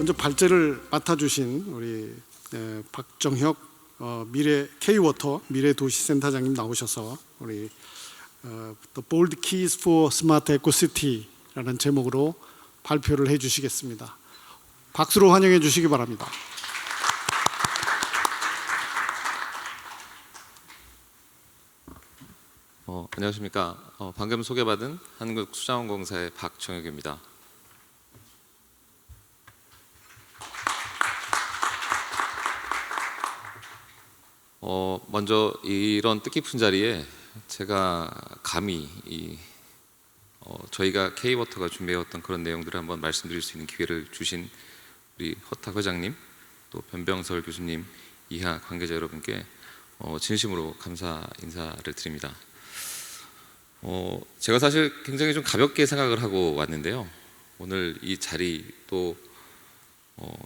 먼저 발제를 맡아주신 우리 박정혁 미래 K-워터 미래도시센터장님 나오셔서 우리 The Bold Keys for Smart Eco-City라는 제목으로 발표를 해주시겠습니다. 박수로 환영해 주시기 바랍니다. 안녕하십니까. 방금 소개받은 한국수자원공사의 박정혁입니다. 먼저 이런 뜻깊은 자리에 제가 감히 저희가 K-워터가 준비해왔던 그런 내용들을 한번 말씀드릴 수 있는 기회를 주신 우리 허탁 회장님, 또 변병설 교수님, 이하 관계자 여러분께 진심으로 감사 인사를 드립니다. 제가 사실 굉장히 좀 가볍게 생각을 하고 왔는데요. 오늘 이 자리 또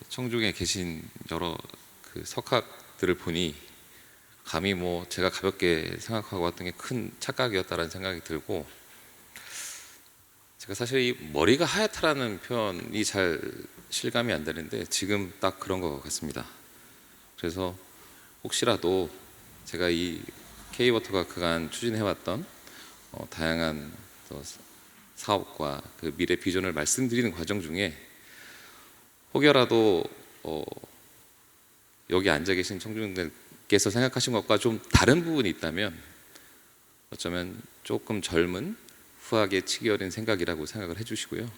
청중에 계신 여러 그 석학들을 보니 감히 제가 가볍게 생각하고 왔던 게 큰 착각이었다라는 생각이 들고, 제가 사실 이 머리가 하얗다라는 표현이 잘 실감이 안 되는데 지금 딱 그런 것 같습니다. 그래서 혹시라도 제가 이 K-워터가 그간 추진해왔던 다양한 사업과 그 미래 비전을 말씀드리는 과정 중에 혹여라도 여기 앉아 계신 청중들께서 생각하신 것과 좀 다른 부분이 있다면 어쩌면 조금 젊은 후하게 치기 어린 생각이라고 생각을 해주시고요.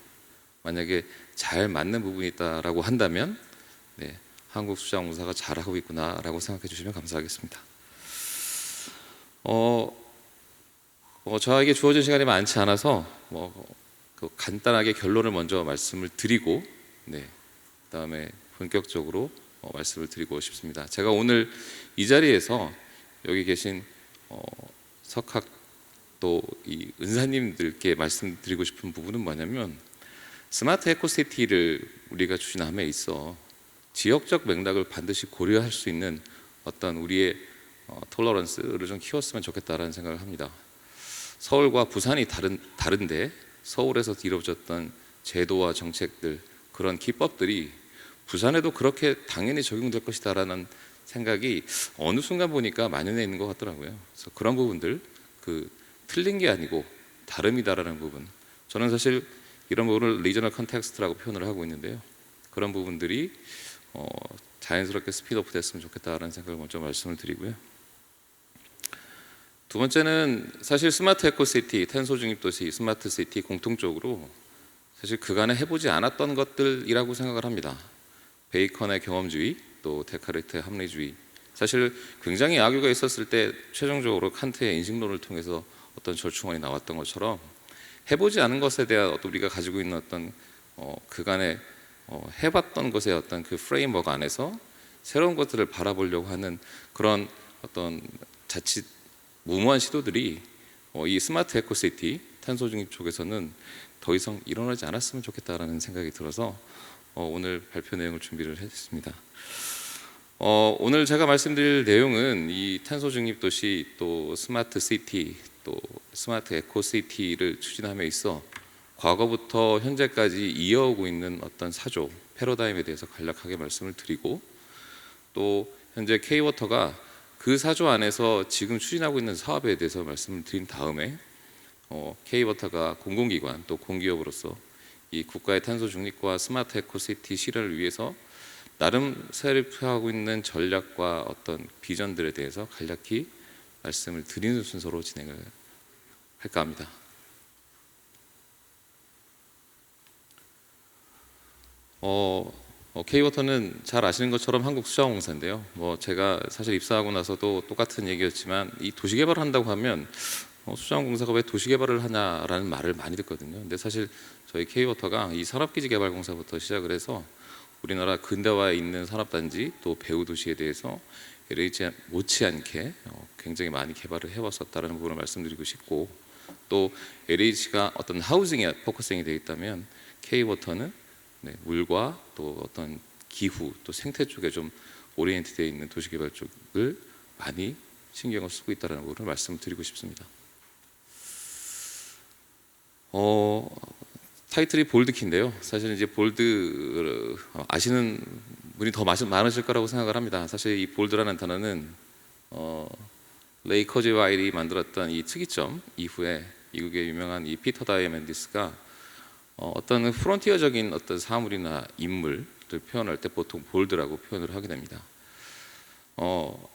만약에 잘 맞는 부분이 있다라고 한다면 한국수자원공사가 잘하고 있구나라고 생각해 주시면 감사하겠습니다. 저에게 주어진 시간이 많지 않아서 간단하게 결론을 먼저 말씀을 드리고 그다음에 본격적으로 말씀을 드리고 싶습니다. 제가 오늘 이 자리에서 여기 계신 석학 또 이 은사님들께 말씀드리고 싶은 부분은 뭐냐면, 스마트 에코시티를 우리가 추진함에 있어 지역적 맥락을 반드시 고려할 수 있는 어떤 우리의 톨러런스를 좀 키웠으면 좋겠다라는 생각을 합니다. 서울과 부산이 다른데 서울에서 이루어졌던 제도와 정책들, 그런 기법들이 부산에도 그렇게 당연히 적용될 것이다라는 생각이 어느 순간 보니까 만연해 있는 것 같더라고요. 그래서 그런 부분들, 틀린 게 아니고 다름이다라는 부분, 저는 사실 이런 부분을 리저널 컨텍스트라고 표현을 하고 있는데요. 그런 부분들이 자연스럽게 스피드업 됐으면 좋겠다라는 생각을 먼저 말씀을 드리고요. 두 번째는 사실 스마트 에코시티, 탄소 중립 도시, 스마트 시티 공통적으로 사실 그간에 해보지 않았던 것들이라고 생각을 합니다. 베이컨의 경험주의, 또 데카르트의 합리주의, 사실 굉장히 악유가 있었을 때 최종적으로 칸트의 인식론을 통해서 어떤 절충안이 나왔던 것처럼 해보지 않은 것에 대한 우리가 가지고 있는 어떤 그간에 해봤던 것의 어떤 그 프레임워크 안에서 새로운 것들을 바라보려고 하는 그런 어떤 자칫 무모한 시도들이 이 스마트 에코시티, 탄소 중립 쪽에서는 더 이상 일어나지 않았으면 좋겠다라는 생각이 들어서 오늘 발표 내용을 준비를 했습니다. 오늘 제가 말씀드릴 내용은 이 탄소 중립 도시, 또 스마트 시티, 또 스마트 에코시티를 추진함에 있어 과거부터 현재까지 이어오고 있는 어떤 사조, 패러다임에 대해서 간략하게 말씀을 드리고, 또 현재 K-워터가 그 사조 안에서 지금 추진하고 있는 사업에 대해서 말씀을 드린 다음에 K-워터가 공공기관 또 공기업으로서 이 국가의 탄소 중립과 스마트 에코시티 실현을 위해서 나름 세립하고 있는 전략과 어떤 비전들에 대해서 간략히 말씀을 드리는 순서로 진행을 할까 합니다. K-워터는 잘 아시는 것처럼 한국수자원공사인데요. 제가 사실 입사하고 나서도 똑같은 얘기였지만 이 도시개발을 한다고 하면 수자원공사가 왜 도시개발을 하냐라는 말을 많이 듣거든요. 근데 사실 저희 K-워터가 이 산업기지개발공사부터 시작을 해서 우리나라 근대화에 있는 산업단지 또 배후도시에 대해서 LH 못지않게 굉장히 많이 개발을 해왔었다는 부분을 말씀드리고 싶고, 또 LH가 어떤 하우징에 포커싱이 되어 있다면 K-워터는 물과 또 어떤 기후 또 생태 쪽에 좀 오리엔트 되어 있는 도시개발 쪽을 많이 신경을 쓰고 있다는 부분을 말씀을 드리고 싶습니다. 타이틀이 볼드키인데요. 사실 이제 볼드 아시는 분이 더 많으실 거라고 생각을 합니다. 사실 이 볼드라는 단어는 레이커즈 와일이 만들었던 이 특이점 이후에 미국의 유명한 이 피터 다이아몬디스가 어떤 프론티어적인 어떤 사물이나 인물을 표현할 때 보통 볼드라고 표현을 하게 됩니다.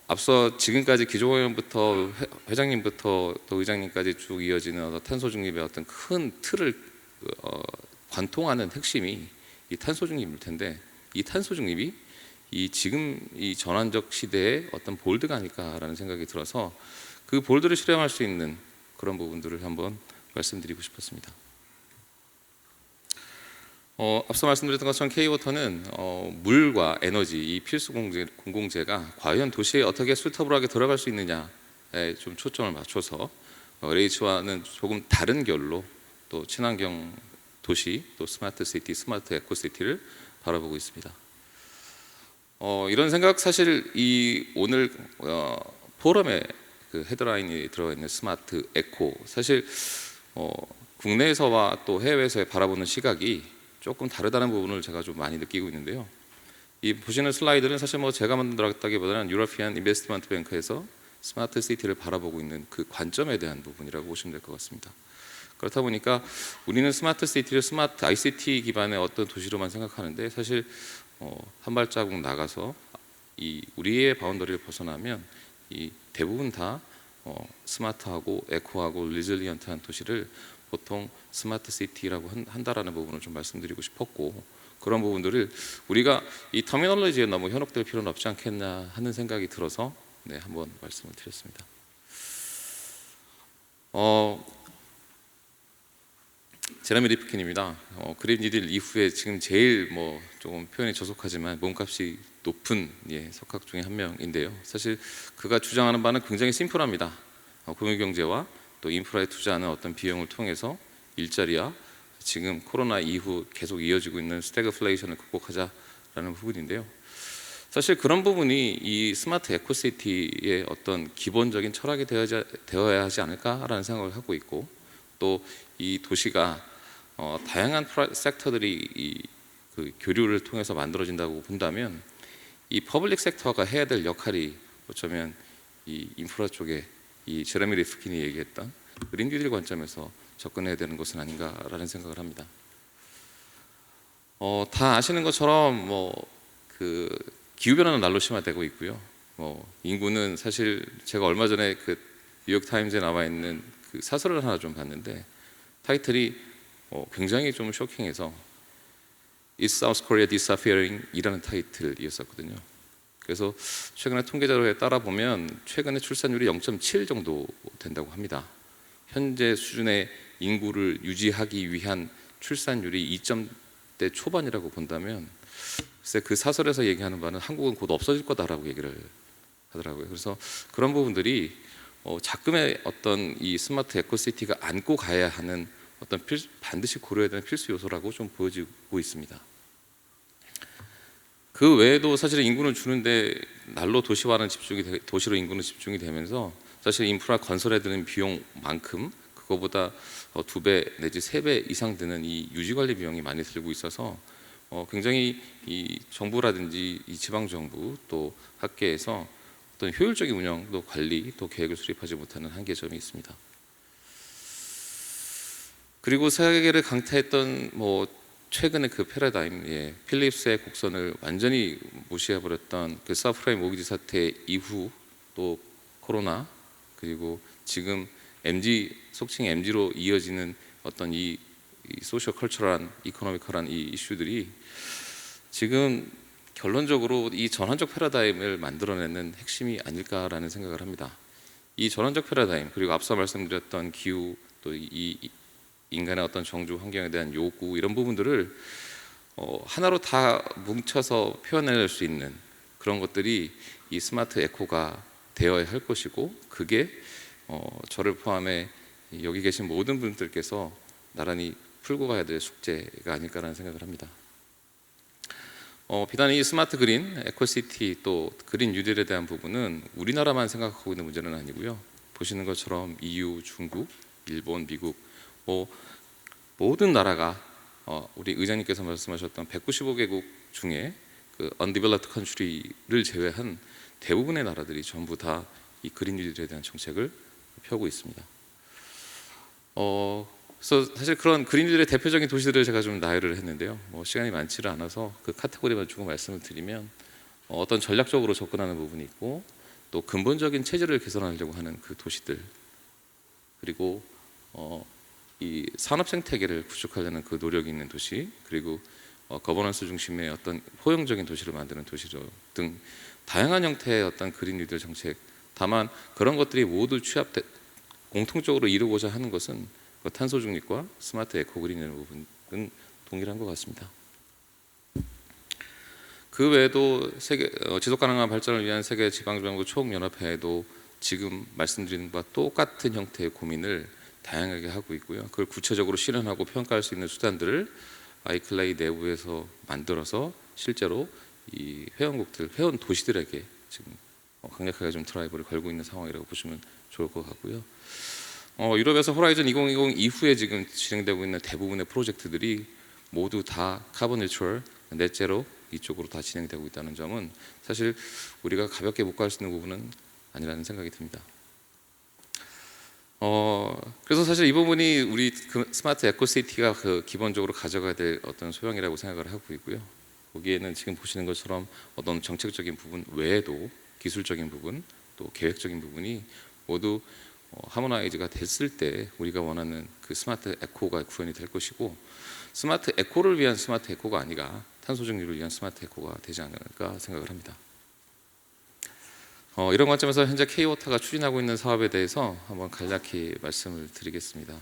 앞서 지금까지 기조 의원부터 회장님부터 또 의장님까지 쭉 이어지는 어떤 탄소 중립의 어떤 큰 틀을 관통하는 핵심이 이 탄소 중립일 텐데, 이 탄소 중립이 이 지금 이 전환적 시대의 어떤 볼드가 아닐까라는 생각이 들어서 그 볼드를 실행할 수 있는 그런 부분들을 한번 말씀드리고 싶었습니다. 앞서 말씀드렸던 것처럼 K-워터는 물과 에너지 이 필수 공공재가 과연 도시에 어떻게 수터블하게 들어갈 수 있느냐에 좀 초점을 맞춰서 LH와는 조금 다른 결로 또 친환경 도시, 또 스마트 시티, 스마트 에코시티를 바라보고 있습니다. 이런 생각, 사실 이 오늘 포럼에 그 헤드라인이 들어가 있는 스마트 에코, 사실 국내에서와 또 해외에서의 바라보는 시각이 조금 다르다는 부분을 제가 좀 많이 느끼고 있는데요. 이 보시는 슬라이드는 사실 뭐 제가 만들었다기보다는 유러피안 인베스트먼트 뱅크에서 스마트 시티를 바라보고 있는 그 관점에 대한 부분이라고 보시면 될 것 같습니다. 그렇다 보니까 우리는 스마트 시티를 스마트 ICT 기반의 어떤 도시로만 생각하는데, 사실 한 발자국 나가서 이 우리의 바운더리를 벗어나면 이 대부분 다 스마트하고 에코하고 리질리언트한 도시를 보통 스마트 시티라고 한다라는 부분을 좀 말씀드리고 싶었고, 그런 부분들을 우리가 이 터미널로지에 너무 현혹될 필요는 없지 않겠나 하는 생각이 들어서 한번 말씀을 드렸습니다. 제레미 리프킨입니다. 그린 뉴딜 이후에 지금 제일 조금 표현이 저속하지만 몸값이 높은 석학 중에 한 명인데요. 사실 그가 주장하는 바는 굉장히 심플합니다. 금융경제와 또 인프라에 투자하는 어떤 비용을 통해서 일자리와 지금 코로나 이후 계속 이어지고 있는 스태그플레이션을 극복하자라는 부분인데요. 사실 그런 부분이 이 스마트 에코시티의 어떤 기본적인 철학이 되어야 하지 않을까라는 생각을 하고 있고, 또 이 도시가 다양한 섹터들이 그 교류를 통해서 만들어진다고 본다면 이 퍼블릭 섹터가 해야 될 역할이 어쩌면 이 인프라 쪽에 이 제레미 리프킨이 얘기했던 그린 뉴딜 관점에서 접근해야 되는 것은 아닌가라는 생각을 합니다. 다 아시는 것처럼 그 기후 변화는 날로 심화되고 있고요. 인구는 사실 제가 얼마 전에 그 뉴욕 타임즈에 나와 있는 그 사설을 하나 좀 봤는데 타이틀이 굉장히 좀 쇼킹해서 Is South Korea Disappearing? 이라는 타이틀이었었거든요. 그래서 최근에 통계 자료에 따라 보면 최근에 출산율이 0.7 정도 된다고 합니다. 현재 수준의 인구를 유지하기 위한 출산율이 2점대 초반이라고 본다면, 글쎄 그 사설에서 얘기하는 바는 한국은 곧 없어질 거다라고 얘기를 하더라고요. 그래서 그런 부분들이 작금의 어떤 이 스마트 에코시티가 안고 가야 하는 어떤 반드시 고려해야 되는 필수 요소라고 좀 보여지고 있습니다. 그 외에도 사실 인구는 주는데 날로 도시로 인구는 집중이 되면서 사실 인프라 건설에 드는 비용만큼 그거보다 2배 내지 3배 이상 드는 이 유지관리 비용이 많이 들고 있어서 굉장히 이 정부라든지 이 지방 정부 또 학계에서 어떤 효율적인 운영 또 관리 또 계획을 수립하지 못하는 한계점이 있습니다. 그리고 세계를 강타했던 최근에 그 패러다임, 필립스의 곡선을 완전히 무시해버렸던 그 서프라임 모기지 사태 이후 또 코로나, 그리고 지금 MG, 속칭 MG로 이어지는 어떤 이 소셜 컬처럴한 이코노미컬한 이 이슈들이 지금 결론적으로 이 전환적 패러다임을 만들어내는 핵심이 아닐까라는 생각을 합니다. 이 전환적 패러다임, 그리고 앞서 말씀드렸던 기후, 또 이 인간의 어떤 정주 환경에 대한 요구, 이런 부분들을 하나로 다 뭉쳐서 표현해낼 수 있는 그런 것들이 이 스마트 에코가 되어야 할 것이고, 그게 저를 포함해 여기 계신 모든 분들께서 나란히 풀고 가야 될 숙제가 아닐까라는 생각을 합니다. 비단 이 스마트 그린, 에코시티 또 그린 뉴딜에 대한 부분은 우리나라만 생각하고 있는 문제는 아니고요. 보시는 것처럼 EU, 중국, 일본, 미국 모든 나라가 우리 의장님께서 말씀하셨던 195개국 중에 그 undeveloped country를 제외한 대부분의 나라들이 전부 다 이 그린 뉴딜에 대한 정책을 펴고 있습니다. 그래서 사실 그런 그린 뉴딜의 대표적인 도시들을 제가 좀 나열을 했는데요. 시간이 많지를 않아서 그 카테고리만 주고 말씀을 드리면 어떤 전략적으로 접근하는 부분이 있고 또 근본적인 체질을 개선하려고 하는 그 도시들, 그리고 이 산업 생태계를 구축하려는 그 노력이 있는 도시, 그리고 거버넌스 중심의 어떤 포용적인 도시를 만드는 도시들 등 다양한 형태의 어떤 그린 뉴딜 정책. 다만 그런 것들이 모두 공통적으로 이루고자 하는 것은 그 탄소 중립과 스마트 에코 그린이라는 부분은 동일한 것 같습니다. 그 외에도 지속 가능한 발전을 위한 세계 지방정부 총연합회에도 지금 말씀드린 바와 똑같은 형태의 고민을 다양하게 하고 있고요. 그걸 구체적으로 실현하고 평가할 수 있는 수단들을 아이클레이 내부에서 만들어서 실제로 이 회원 도시들에게 지금 강력하게 좀 드라이브를 걸고 있는 상황이라고 보시면 좋을 것 같고요. 유럽에서 호라이즌 2020 이후에 지금 진행되고 있는 대부분의 프로젝트들이 모두 다 카본 뉴트럴, 넷제로 이쪽으로 다 진행되고 있다는 점은 사실 우리가 가볍게 못 갈 수 있는 부분은 아니라는 생각이 듭니다. 그래서 사실 이 부분이 우리 그 스마트 에코시티가 그 기본적으로 가져가야 될 어떤 소양이라고 생각을 하고 있고요. 거기에는 지금 보시는 것처럼 어떤 정책적인 부분 외에도 기술적인 부분, 또 계획적인 부분이 모두 하모나이즈가 됐을 때 우리가 원하는 그 스마트 에코가 구현이 될 것이고, 스마트 에코를 위한 스마트 에코가 아니라 탄소 중립을 위한 스마트 에코가 되지 않을까 생각을 합니다. 이런 관점에서 현재 K-워터가 추진하고 있는 사업에 대해서 한번 간략히 말씀을 드리겠습니다.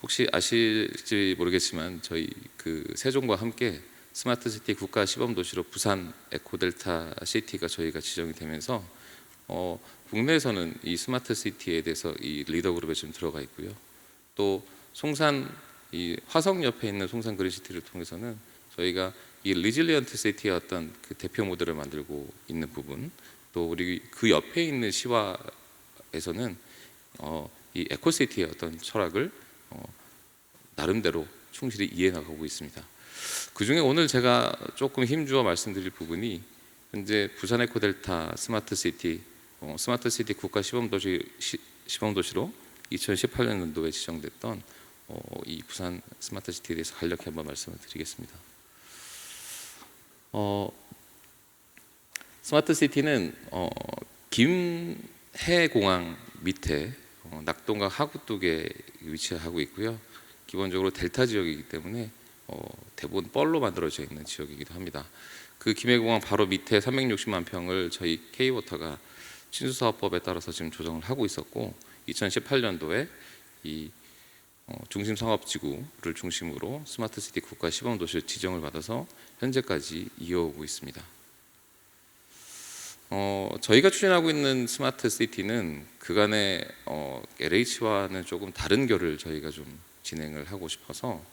혹시 아실지 모르겠지만 저희 그 세종과 함께 스마트시티 국가 시범도시로 부산 에코델타 시티가 저희가 지정이 되면서 국내에서는 이 스마트시티에 대해서 이 리더그룹에 좀 들어가 있고요. 또 송산 이 화성 옆에 있는 송산 그린시티를 통해서는 저희가 이 리질리언트 시티의 어떤 그 대표 모델을 만들고 있는 부분, 또 우리 그 옆에 있는 시와에서는 이 에코시티의 어떤 철학을 나름대로 충실히 이해나가고 있습니다. 그 중에 오늘 제가 조금 힘주어 말씀드릴 부분이 현재 부산 에코델타 스마트시티 스마트시티 국가 시범도시로 2018년도에 지정됐던 이 부산 스마트시티에 대해서 간략히 한번 말씀을 드리겠습니다. 스마트시티는 김해공항 밑에 낙동강 하구뚝에 위치하고 있고요. 기본적으로 델타 지역이기 때문에 대부분 뻘로 만들어져 있는 지역이기도 합니다. 그 김해공항 바로 밑에 360만 평을 저희 K-워터가 친수사업법에 따라서 지금 조정을 하고 있었고, 2018년도에 이 중심 상업지구를 중심으로 스마트시티 국가 시범도시 지정을 받아서 현재까지 이어오고 있습니다. 저희가 추진하고 있는 스마트시티는 그간의 LH와는 조금 다른 결을 저희가 좀 진행을 하고 싶어서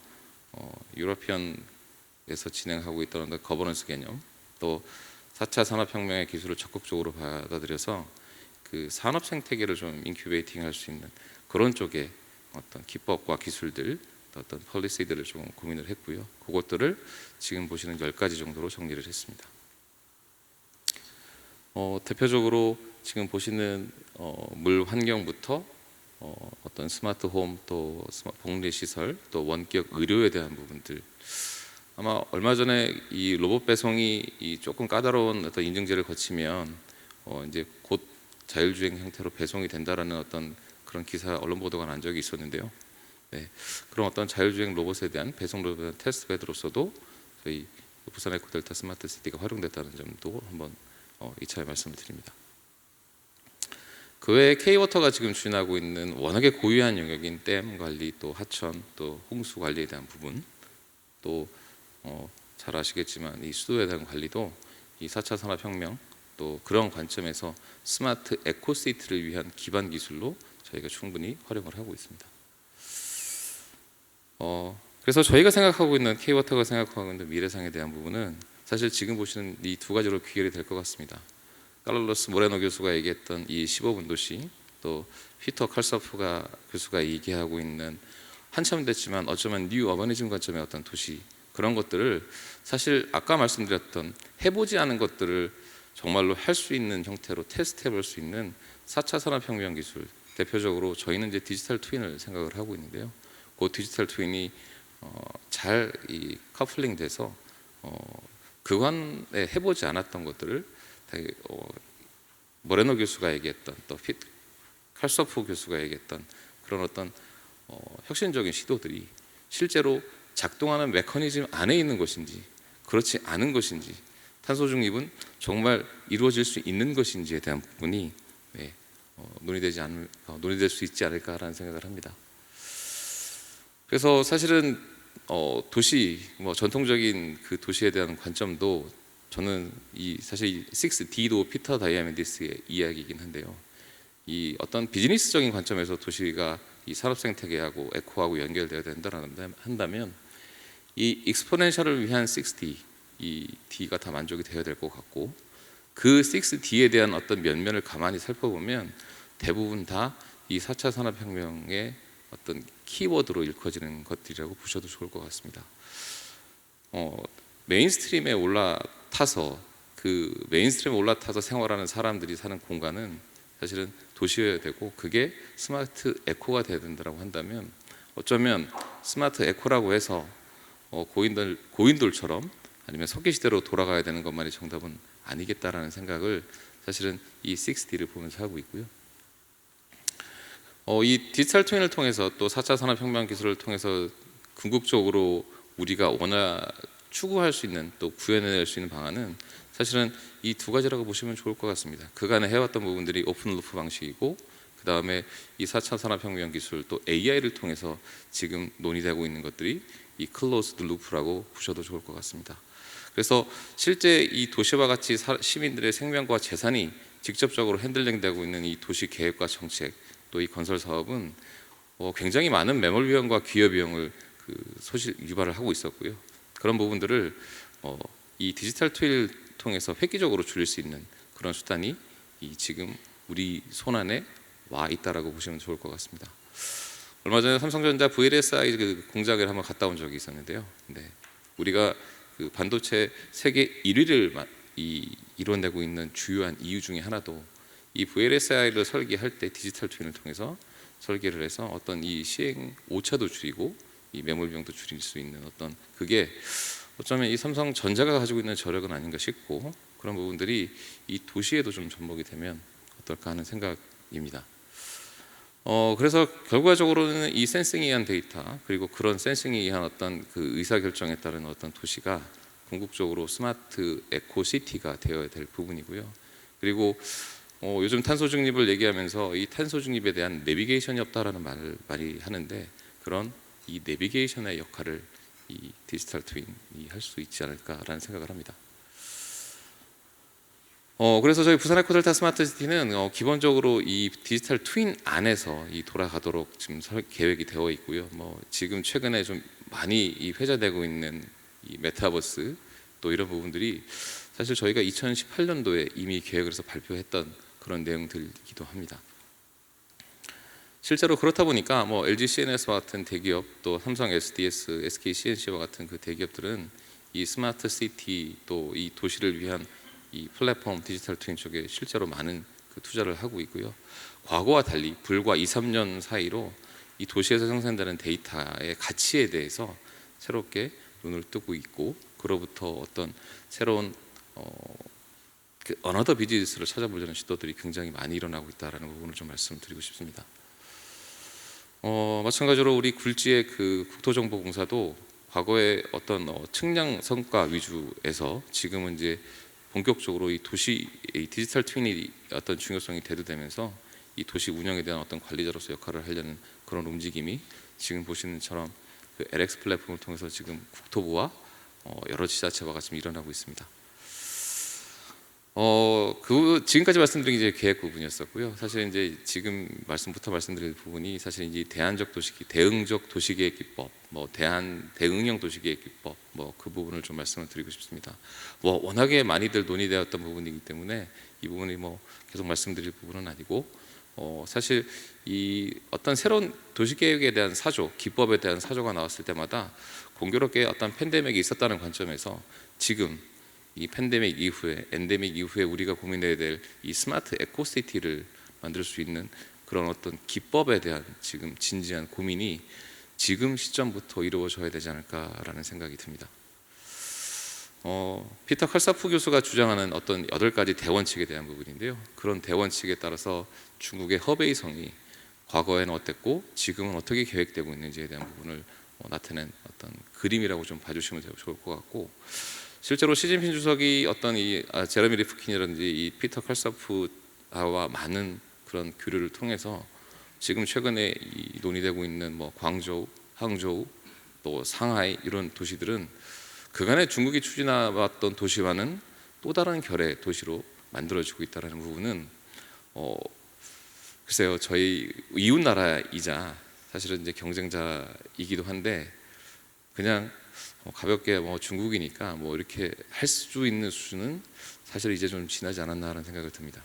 유러피언에서 진행하고 있던 거버넌스 개념, 또 4차 산업혁명의 기술을 적극적으로 받아들여서 그 산업 생태계를 좀 인큐베이팅 할 수 있는 그런 쪽에 어떤 기법과 기술들, 어떤 폴리시들을 좀 고민을 했고요. 그것들을 지금 보시는 10가지 정도로 정리를 했습니다. 대표적으로 지금 보시는 물 환경부터 어떤 스마트 홈, 또 복리 시설, 또 원격 의료에 대한 부분들, 아마 얼마 전에 이 로봇 배송이 이 조금 까다로운 어떤 인증제를 거치면 이제 곧 자율주행 형태로 배송이 된다라는 어떤 그런 기사 언론 보도가 난 적이 있었는데요. 네, 그런 어떤 자율주행 로봇에 대한 배송 로봇에 대한 테스트 베드로서도 저희 부산 에코델타 스마트시티가 활용됐다는 점도 한번 이차에 말씀을 드립니다. 그 외에 K-워터가 지금 추진하고 있는 워낙에 고유한 영역인 댐 관리, 또 하천, 또 홍수 관리에 대한 부분, 또 잘 아시겠지만 이 수도에 대한 관리도 이 4차 산업혁명, 또 그런 관점에서 스마트 에코시티를 위한 기반 기술로 저희가 충분히 활용을 하고 있습니다. 그래서 저희가 생각하고 있는 K-워터가 생각하고 있는 미래상에 대한 부분은 사실 지금 보시는 이 두 가지로 귀결이 될 것 같습니다. 칼로스 모레노 교수가 얘기했던 이 15분 도시, 또 피터 칼서프가 교수가 얘기하고 있는 한참 됐지만 어쩌면 뉴 어바니즘 관점의 어떤 도시 그런 것들을 사실 아까 말씀드렸던 해보지 않은 것들을 정말로 할 수 있는 형태로 테스트해 볼 수 있는 4차 산업혁명 기술 대표적으로 저희는 이제 디지털 트윈을 생각을 하고 있는데요. 그 디지털 트윈이 잘 이 커플링 돼서 그간에 해보지 않았던 것들을 모레노 교수가 얘기했던 또 칼소프 교수가 얘기했던 그런 어떤 혁신적인 시도들이 실제로 작동하는 메커니즘 안에 있는 것인지 그렇지 않은 것인지 탄소 중립은 정말 이루어질 수 있는 것인지에 대한 부분이 논의될 수 있지 않을까라는 생각을 합니다. 그래서 사실은 도시 전통적인 그 도시에 대한 관점도 저는 사실 6D도 피터 다이아메디스의 이야기이긴 한데요. 이 어떤 비즈니스적인 관점에서 도시가 이 산업 생태계하고 에코하고 연결되어야 한다면 이 익스포넨셜을 위한 6D, 이 D가 다 만족이 되어야 될 것 같고 그 6D에 대한 어떤 면면을 가만히 살펴보면 대부분 다 이 4차 산업혁명의 어떤 키워드로 일컬어지는 것들이라고 보셔도 좋을 것 같습니다. 메인스트림에 올라타서 생활하는 사람들이 사는 공간은 사실은 도시여야 되고 그게 스마트 에코가 되어야 된다고 한다면 어쩌면 스마트 에코라고 해서 고인돌처럼 아니면 석기시대로 돌아가야 되는 것만이 정답은 아니겠다라는 생각을 사실은 이 6D를 보면서 하고 있고요. 이 디지털 트윈을 통해서 또 4차 산업혁명 기술을 통해서 궁극적으로 우리가 추구할 수 있는 또 구현해낼 수 있는 방안은 사실은 이 두 가지라고 보시면 좋을 것 같습니다. 그간에 해왔던 부분들이 오픈 루프 방식이고 그 다음에 이 4차 산업혁명 기술 또 AI를 통해서 지금 논의되고 있는 것들이 이 클로즈드 루프라고 보셔도 좋을 것 같습니다. 그래서 실제 이 도시와 같이 시민들의 생명과 재산이 직접적으로 핸들링되고 있는 이 도시 계획과 정책 또 이 건설 사업은 굉장히 많은 매몰 비용과 기여 비용을 유발을 하고 있었고요. 그런 부분들을 이 디지털 트윈을 통해서 획기적으로 줄일 수 있는 그런 수단이 지금 우리 손안에 와 있다라고 보시면 좋을 것 같습니다. 얼마 전에 삼성전자 VLSI 그 공장을 한번 갔다 온 적이 있었는데요. 네, 우리가 그 반도체 세계 1위를 이뤄내고 있는 주요한 이유 중에 하나도 이 VLSI를 설계할 때 디지털 트윈을 통해서 설계를 해서 어떤 이 시행 오차도 줄이고 이 매몰 비용도 줄일 수 있는 어떤 그게 어쩌면 이 삼성전자가 가지고 있는 저력은 아닌가 싶고 그런 부분들이 이 도시에도 좀 접목이 되면 어떨까 하는 생각입니다. 그래서 결과적으로는 이 센싱에 의한 데이터 그리고 그런 센싱에 의한 어떤 그 의사결정에 따른 어떤 도시가 궁극적으로 스마트 에코시티가 되어야 될 부분이고요. 그리고 요즘 탄소 중립을 얘기하면서 이 탄소 중립에 대한 내비게이션이 없다라는 말을 많이 하는데 그런 이 내비게이션의 역할을 이 디지털 트윈이 할 수 있지 않을까라는 생각을 합니다. 그래서 저희 부산 에코델타 스마트 시티는 기본적으로 이 디지털 트윈 안에서 돌아가도록 지금 계획이 되어 있고요. 지금 최근에 좀 많이 회자되고 있는 이 메타버스 또 이런 부분들이 사실 저희가 2018년도에 이미 계획을 해서 발표했던 그런 내용들이기도 합니다. 실제로 그렇다 보니까 LG CNS와 같은 대기업 또 삼성 SDS, SK CNC와 같은 그 대기업들은 이 스마트 시티 또 이 도시를 위한 이 플랫폼 디지털 트윈 쪽에 실제로 많은 그 투자를 하고 있고요. 과거와 달리 불과 2, 3년 사이로 이 도시에서 생산되는 데이터의 가치에 대해서 새롭게 눈을 뜨고 있고 그로부터 어떤 새로운 어너더 비즈니스를 찾아보려는 시도들이 굉장히 많이 일어나고 있다는 부분을 좀 말씀드리고 싶습니다. 마찬가지로 우리 굴지의 그 국토정보공사도 과거에 어떤 측량 성과 위주에서 지금은 이제 본격적으로 이 도시 이 디지털 트윈이 어떤 중요성이 대두되면서 이 도시 운영에 대한 어떤 관리자로서 역할을 하려는 그런 움직임이 지금 보시는 것처럼 그 LX 플랫폼을 통해서 지금 국토부와 여러 지자체와 같이 일어나고 있습니다. 그 지금까지 말씀드린 게 이제 계획 부분이었었고요. 사실 이제 지금 말씀드릴 부분이 사실 이제 대응적 도시계획 기법, 뭐 대응형 도시계획 기법, 뭐 그 부분을 좀 말씀을 드리고 싶습니다. 뭐 워낙에 많이들 논의되었던 부분이기 때문에 이 부분이 뭐 계속 말씀드릴 부분은 아니고, 사실 이 어떤 새로운 도시계획에 대한 사조, 기법에 대한 사조가 나왔을 때마다 공교롭게 어떤 팬데믹이 있었다는 관점에서 지금 이 팬데믹 이후에, 엔데믹 이후에 우리가 고민해야 될 이 스마트 에코시티를 만들 수 있는 그런 어떤 기법에 대한 지금 진지한 고민이 지금 시점부터 이루어져야 되지 않을까라는 생각이 듭니다. 피터 칼사프 교수가 주장하는 어떤 8가지 대원칙에 대한 부분인데요. 그런 대원칙에 따라서 중국의 허베이성이 과거에는 어땠고 지금은 어떻게 계획되고 있는지에 대한 부분을 나타낸 어떤 그림이라고 좀 봐주시면 좋을 것 같고, 실제로 시진핑 주석이 어떤 제레미 리프킨이라든지 이 피터 칼사프와 많은 그런 교류를 통해서 지금 최근에 논의되고 있는 뭐 광저우, 항저우, 또 상하이 이런 도시들은 그간의 중국이 추진해왔던 도시와는 또 다른 결의 도시로 만들어지고 있다는 부분은 글쎄요, 저희 이웃 나라이자 사실은 이제 경쟁자이기도 한데 그냥 가볍게 뭐 중국이니까 뭐 이렇게 할 수 있는 수준은 사실 이제 좀 지나지 않았나라는 생각을 듭니다.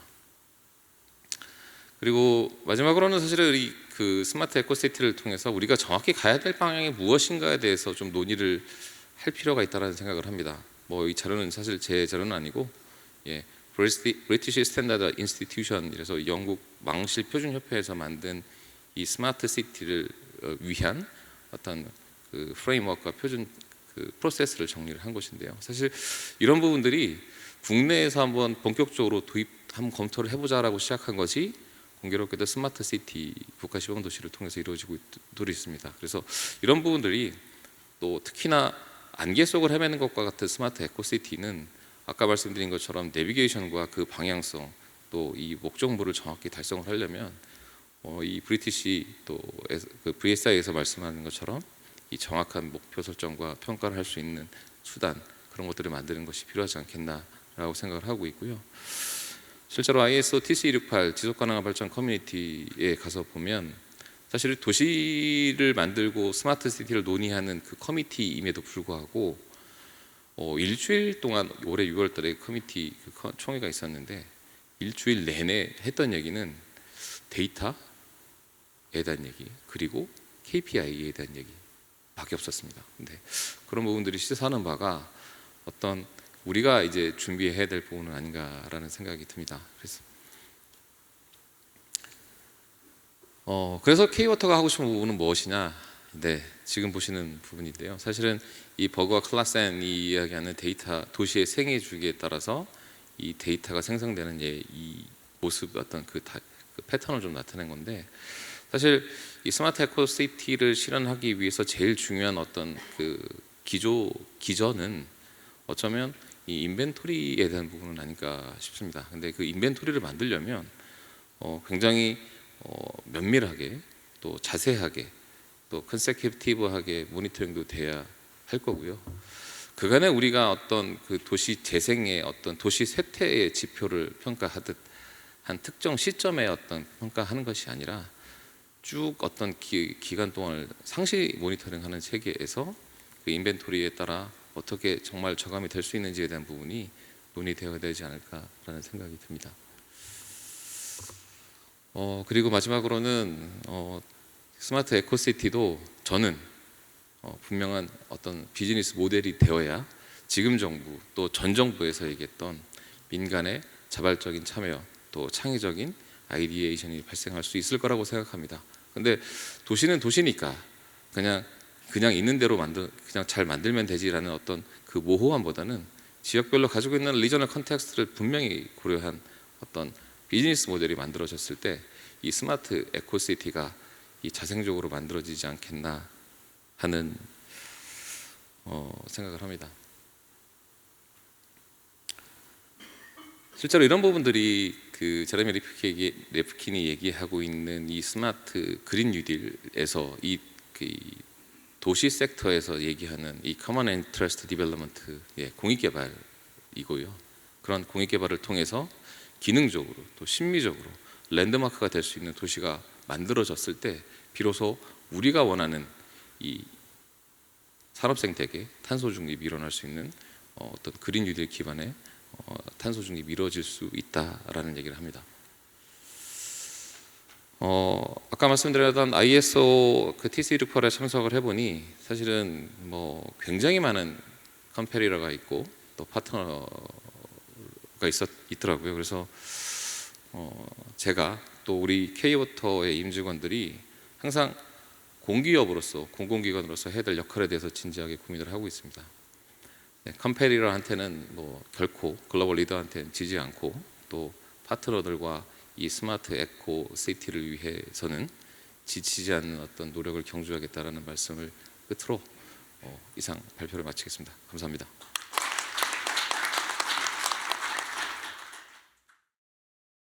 그리고 마지막으로는 사실은 그 스마트 에코시티를 통해서 우리가 정확히 가야 될 방향이 무엇인가에 대해서 좀 논의를 할 필요가 있다는 생각을 합니다. 뭐 이 자료는 사실 제 자료는 아니고, 브리티시 스탠다드 인스티튜션이라서 영국 망실 표준 협회에서 만든 이 스마트 시티를 위한 어떤 그 프레임워크와 표준 그 프로세스를 정리를 한 것인데요. 사실 이런 부분들이 국내에서 한번 본격적으로 한번 검토를 해보자라고 시작한 것이 공교롭게도 스마트 시티 국가 시범 도시를 통해서 이루어지고 있습니다. 그래서 이런 부분들이 또 특히나 안개 속을 헤매는 것과 같은 스마트 에코시티는 아까 말씀드린 것처럼 내비게이션과 그 방향성, 또 이 목적물을 정확히 달성을 하려면 이 브리티시 또 그 VSI에서 말씀하는 것처럼 이 정확한 목표 설정과 평가를 할 수 있는 수단, 그런 것들을 만드는 것이 필요하지 않겠나라고 생각을 하고 있고요. 실제로 ISO TC168 지속가능한 발전 커뮤니티에 가서 보면 사실 도시를 만들고 스마트 시티를 논의하는 그 커미티임에도 불구하고 일주일 동안 올해 6월 달에 커미티 그 총회가 있었는데 일주일 내내 했던 얘기는 데이터에 대한 얘기, 그리고 KPI에 대한 얘기 밖에 없었습니다. 근데 그런 부분들이 시사하는 바가 어떤 우리가 이제 준비해야 될 부분은 아닌가라는 생각이 듭니다. 그래서 K워터가 하고 싶은 부분은 무엇이냐? 네, 지금 보시는 부분인데요. 사실은 이 버그와 클라센이 이야기하는 데이터, 도시의 생애 주기에 따라서 이 데이터가 생성되는 이 모습, 어떤 그 패턴을 좀 나타낸 건데, 사실 이 스마트 에코시티를 실현하기 위해서 제일 중요한 어떤 그 기전은 어쩌면 이 인벤토리에 대한 부분은 아닐까 싶습니다. 근데 그 인벤토리를 만들려면 굉장히 면밀하게, 또 자세하게, 또 컨세큐티브하게 모니터링도 돼야 할 거고요. 그간에 우리가 어떤 그 도시 재생의 어떤 도시 쇠퇴의 지표를 평가하듯 한 특정 시점에 어떤 평가하는 것이 아니라 쭉 어떤 기간 동안을 상시 모니터링하는 체계에서 그 인벤토리에 따라 어떻게 정말 저감이 될 수 있는지에 대한 부분이 논의되어야 되지 않을까라는 생각이 듭니다. 그리고 마지막으로는 스마트 에코시티도 저는 분명한 어떤 비즈니스 모델이 되어야 지금 정부 또 전 정부에서 얘기했던 민간의 자발적인 참여, 또 창의적인 아이디에이션이 발생할 수 있을 거라고 생각합니다. 근데 도시는 도시니까 그냥 있는 대로 그냥 잘 만들면 되지라는 어떤 그 모호함보다는 지역별로 가지고 있는 리저널 컨텍스트를 분명히 고려한 어떤 비즈니스 모델이 만들어졌을 때 이 스마트 에코시티가 이 자생적으로 만들어지지 않겠나 하는 생각을 합니다. 실제로 이런 부분들이 그 제레미 리프킨이 얘기하고 있는 이 스마트 그린 뉴딜에서 이 도시 섹터에서 얘기하는 이 커먼 인트러스트 디벨롭먼트, 공익 개발이고요. 그런 공익 개발을 통해서 기능적으로 또 심미적으로 랜드마크가 될 수 있는 도시가 만들어졌을 때 비로소 우리가 원하는 이 산업 생태계 탄소 중립이 일어날 수 있는 어떤 그린 뉴딜 기반의 탄소 중립이 이루어질 수 있다라는 얘기를 합니다. 아까 말씀드렸던 ISO 그 TC6.8에 참석을 해보니 사실은 뭐 굉장히 많은 컴페리러가 있고 또 파트너가 있더라고요. 그래서 제가 또 우리 K워터의 임직원들이 항상 공기업으로서 공공기관으로서 해야 될 역할에 대해서 진지하게 고민을 하고 있습니다. 네, 컴페리러한테는 뭐 결코 글로벌 리더한테는 지지 않고 또 파트너들과 이 스마트 에코 시티를 위해서는 지치지 않는 어떤 노력을 경주하겠다라는 말씀을 끝으로 이상 발표를 마치겠습니다. 감사합니다.